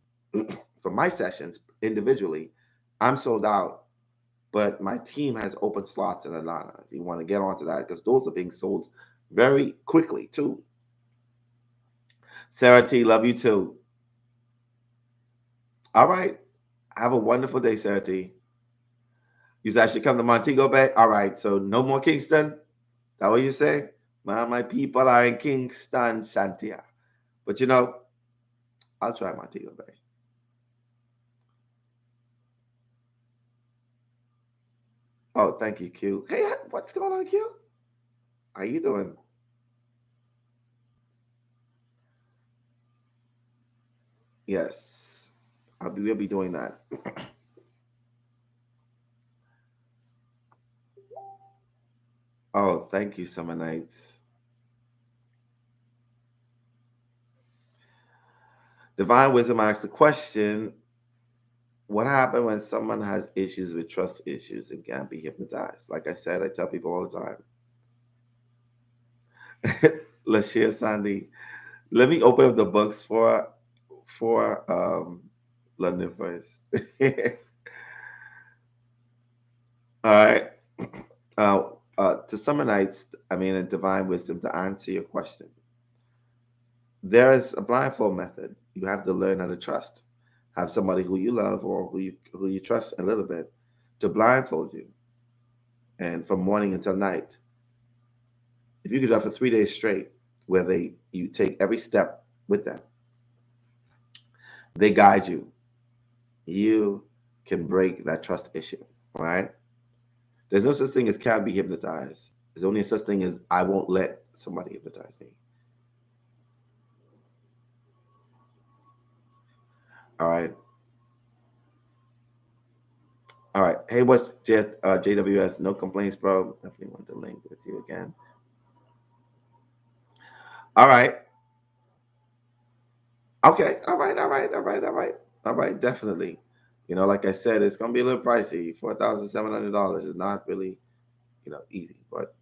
for my sessions individually, I'm sold out. But my team has open slots in Atlanta. If you want to get onto that, because those are being sold very quickly too. Sarah T, love you too. All right, have a wonderful day, Sarah T. You said I should come to Montego Bay. All right, so no more Kingston. That what you say? My people are in Kingston, Shantia. But you know, I'll try Montego Bay. Oh, thank you, Q. Hey, what's going on, Q? How you doing? Yes, we'll be doing that. Oh, thank you, Summer Nights. Divine Wisdom asks the question: what happened when someone has issues with trust issues and can't be hypnotized? Like I said, I tell people all the time. Lashia Sandy, let me open up the books for London first. All right. To summarize, I mean, in divine wisdom, to answer your question, there is a blindfold method. You have to learn how to trust. Have somebody who you love or who you trust a little bit to blindfold you, and from morning until night. If you could do that for 3 days straight, where you take every step with them, they guide you. You can break that trust issue. Right? There's no such thing as can't be hypnotized. There's only such thing as I won't let somebody hypnotize me. All right. All right. Hey, what's JWS? No complaints, bro. Definitely want to link with you again. All right. Okay. All right. All right. All right. All right. All right. Definitely. Like I said, it's gonna be a little pricey. $4,700 is not really, easy. But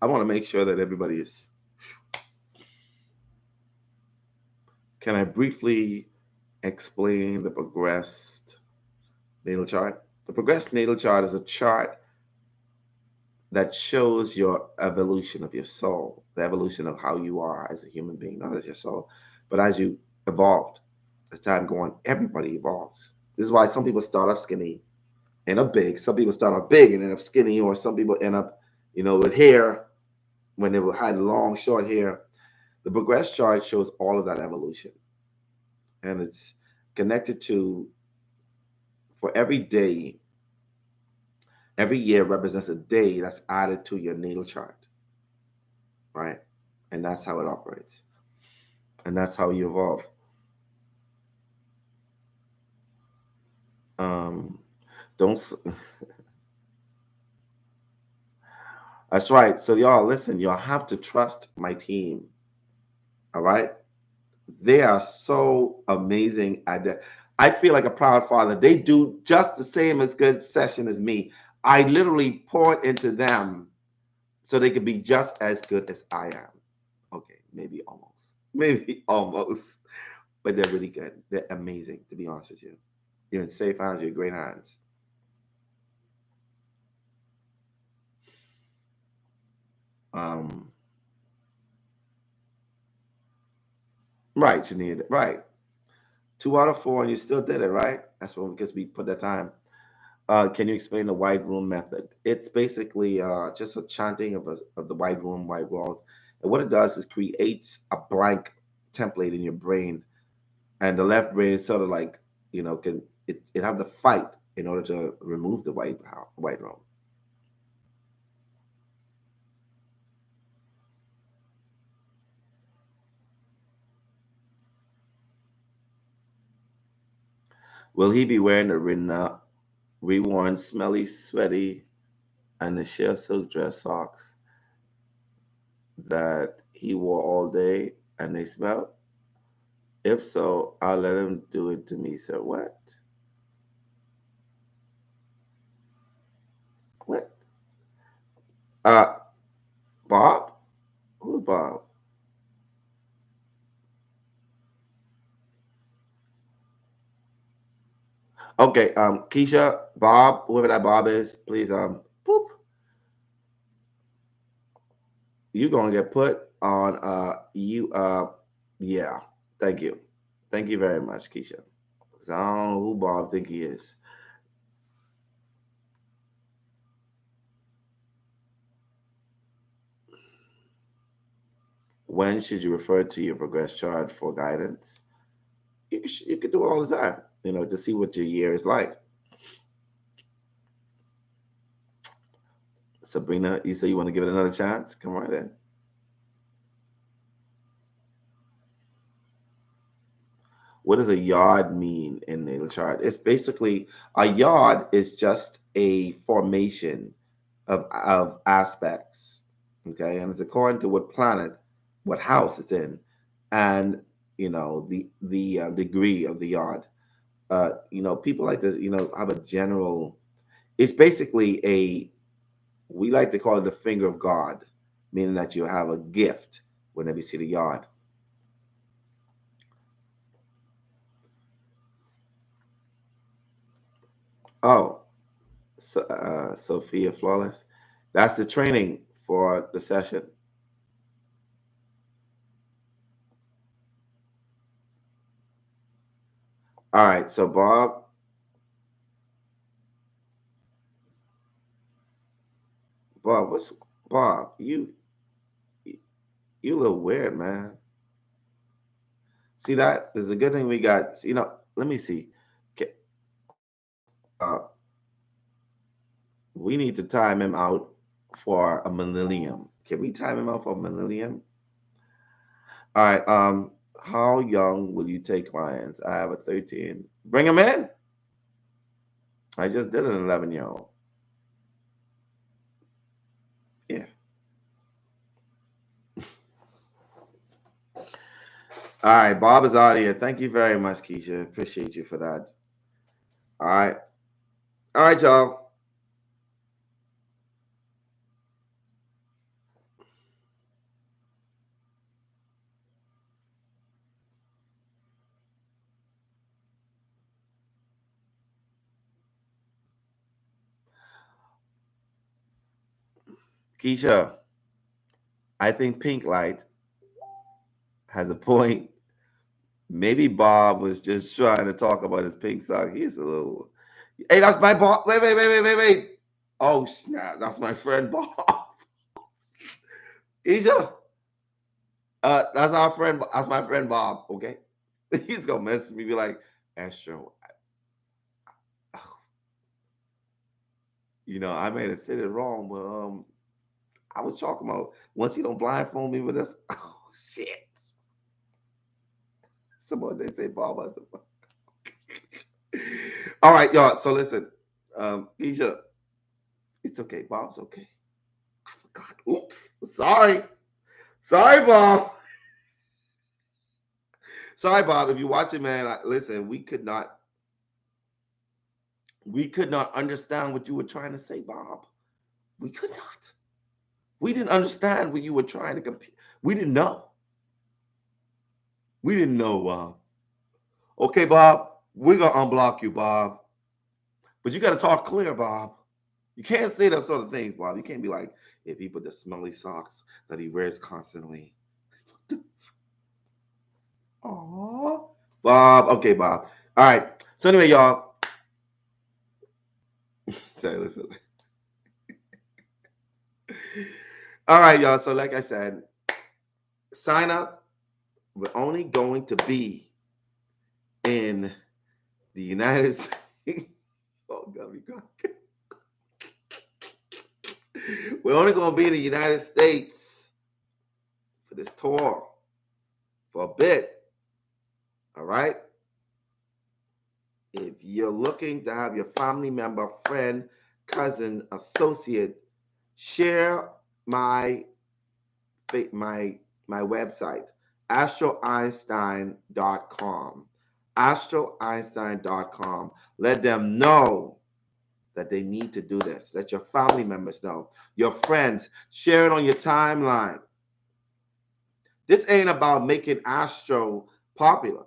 I want to make sure that everybody is. Can I briefly explain the progressed natal chart? The progressed natal chart is a chart that shows your evolution of your soul, the evolution of how you are as a human being, not as your soul, but as you evolved. As time going, everybody evolves. This is why some people start off skinny, end up big. Some people start off big and end up skinny, or some people end up, with hair when they had long, short hair. The progress chart shows all of that evolution, and it's connected to for every day. Every year represents a day that's added to your natal chart, right? And that's how it operates, and that's how you evolve. Um, don't. That's right. So y'all listen. Y'all have to trust my team. All right. They are so amazing at that. I feel like a proud father. They do just the same as good session as me. I literally pour into them so they can be just as good as I am. Okay, maybe almost. Maybe almost. But they're really good. They're amazing, to be honest with you. You're in safe hands, you're in great hands. Um, right, Janine. Right. 2 out of 4, and you still did it, right? That's what because we put that time. Can you explain the white room method? It's basically just a chanting of the white room, white walls. And what it does is creates a blank template in your brain, and the left brain is sort of like, can it have the fight in order to remove the white room. Will he be wearing the reworn, smelly, sweaty, and the sheer silk dress socks that he wore all day? and they smell? If so, I'll let them do it to me. So what? What? Uh, Bob? Who's Bob? Okay, Keisha, Bob, whoever that Bob is, please, boop, you gonna get put on, yeah. Thank you. Thank you very much, Keisha. 'Cause I don't know who Bob think he is. When should you refer to your progress chart for guidance? You can do it all the time, to see what your year is like. Sabrina, you say you want to give it another chance? Come right in. What does a yard mean in natal chart? It's basically a yard is just a formation of aspects. Okay, and it's according to what planet, what house it's in, and the degree of the yard. People like to have a general. It's basically a we like to call it the finger of God, meaning that you have a gift whenever you see the yard. Oh, Sophia Flawless. That's the training for the session. All right, so Bob, what's Bob? You a little weird, man. See that? There's a good thing we got. Let me see. Uh, we need to time him out for a millennium. Can we time him out for a millennium? All right. How young will you take clients? I have a 13. Bring him in. I just did an 11-year-old. Yeah. All right. Bob is out of here. Thank you very much, Keisha. Appreciate you for that. All right. All right, y'all. Keisha, I think Pink Light has a point. Maybe Bob was just trying to talk about his pink sock. He's a little. Hey, that's my Bob. Wait, wait, wait, wait, wait, wait. Oh snap! That's my friend Bob. Keisha, that's our friend. That's my friend Bob. Okay, he's gonna mess with me. Be like, Astro, I made it say it wrong, but I was talking about once he don't blindfold me with this. Oh shit! Someone they say Bob. All right, y'all. So listen, Keisha, it's okay. Bob's okay. I forgot. Oops. Sorry. Sorry, Bob. Sorry, Bob. If you're watching, man, listen. We could not understand what you were trying to say, Bob. We could not. We didn't understand what you were trying to compete. We didn't know. We didn't know, Bob. Okay, Bob. We're gonna unblock you, Bob. But you got to talk clear, Bob. You can't say those sort of things, Bob. You can't be like, if he put the smelly socks that he wears constantly. Aww. Bob. Okay, Bob. All right. So anyway, y'all. Say, listen. All right, y'all. So like I said, sign up. We're only going to be in the United States. Oh, God, we're only going to be in the United States for this tour for a bit. All right. If you're looking to have your family member, friend, cousin, associate share my my website, astroeinstein.com. Astroeinstein.com. Let them know that they need to do this. Let your family members know, your friends, share it on your timeline. This ain't about making Astro popular.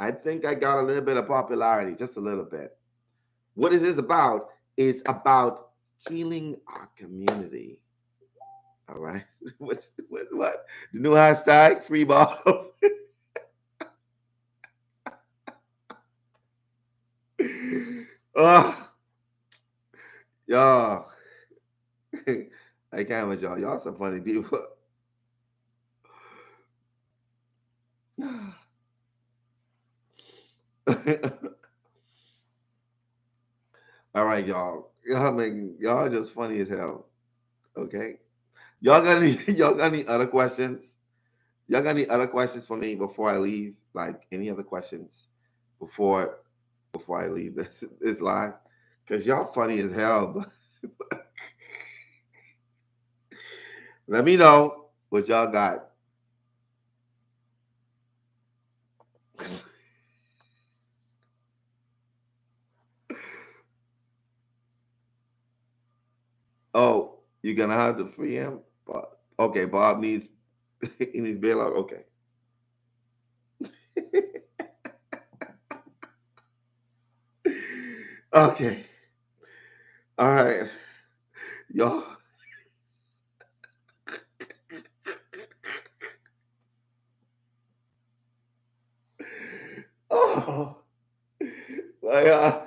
I think I got a little bit of popularity, just a little bit. What it is about healing our community. All right. What? The new hashtag, free ball. Oh, y'all. I can't with y'all. Y'all some funny people. All right, y'all. I mean, y'all just funny as hell. Okay. Y'all got any other questions? Y'all got any other questions for me before I leave? Like any other questions before I leave this live? Cause y'all funny as hell. Let me know what y'all got. Oh, you're gonna have to free him? Okay, Bob needs he needs bailout. Okay. Okay. All right. Y'all. Oh, why,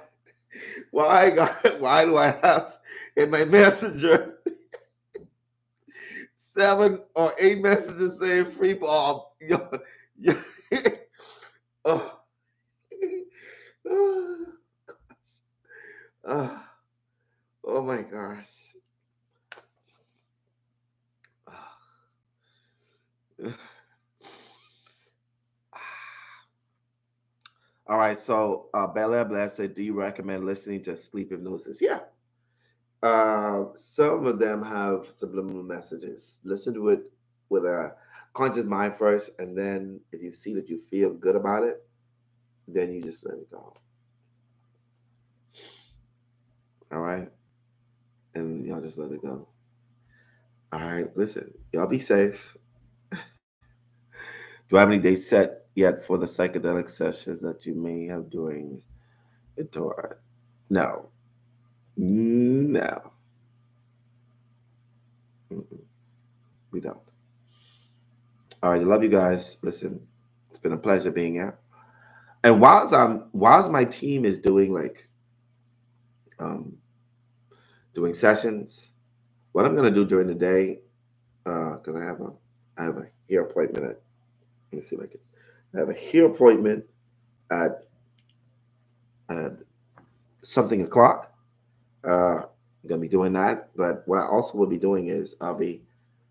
why do I have in my messenger 7 or 8 messages saying free Bob? Yo, oh, oh, oh, oh my gosh. All right, so Bella Bless said, do you recommend listening to sleep hypnosis? Yeah. Some of them have subliminal messages. Listen to it with a conscious mind first, and then if you see that you feel good about it, then you just let it go. All right, and y'all just let it go. All right, listen, y'all be safe. Do I have any dates set yet for the psychedelic sessions that you may have during the tour? No, no, mm-mm, we don't. All right, I love you guys. Listen, it's been a pleasure being here. And whilst my team is doing like um, doing sessions, what I'm gonna do during the day, because I have a hair appointment at, let me see if I can. I have a hair appointment at at something o'clock. I'm gonna be doing that. But what I also will be doing is I'll be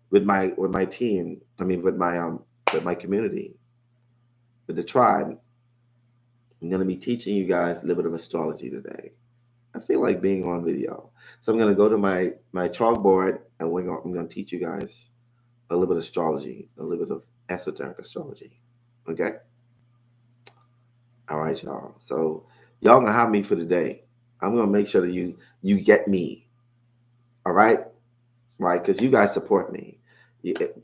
with my team. I mean with my community, with the tribe. I'm gonna be teaching you guys a little bit of astrology today. I feel like being on video. So I'm gonna go to my chalkboard and I'm gonna teach you guys a little bit of astrology, a little bit of esoteric astrology. Okay? All right, y'all. So y'all gonna have me for the day. I'm gonna make sure that you get me. All right? Right? Because you guys support me.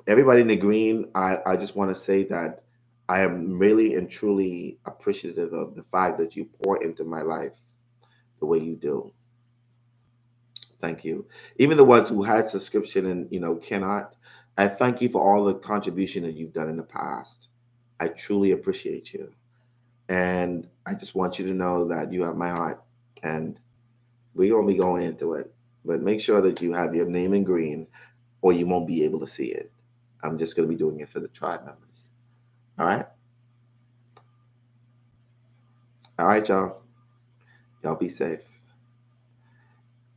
Everybody in the green, I just want to say that I am really and truly appreciative of the fact that you pour into my life the way you do. Thank you. Even the ones who had subscription and cannot, I thank you for all the contribution that you've done in the past. I truly appreciate you. And I just want you to know that you have my heart. And we're gonna be going into it. But make sure that you have your name in green or you won't be able to see it. I'm just gonna be doing it for the tribe members. All right? All right, y'all. Y'all be safe.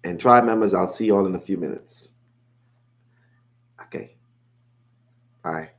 And tribe members, I'll see y'all in a few minutes. Okay. Bye.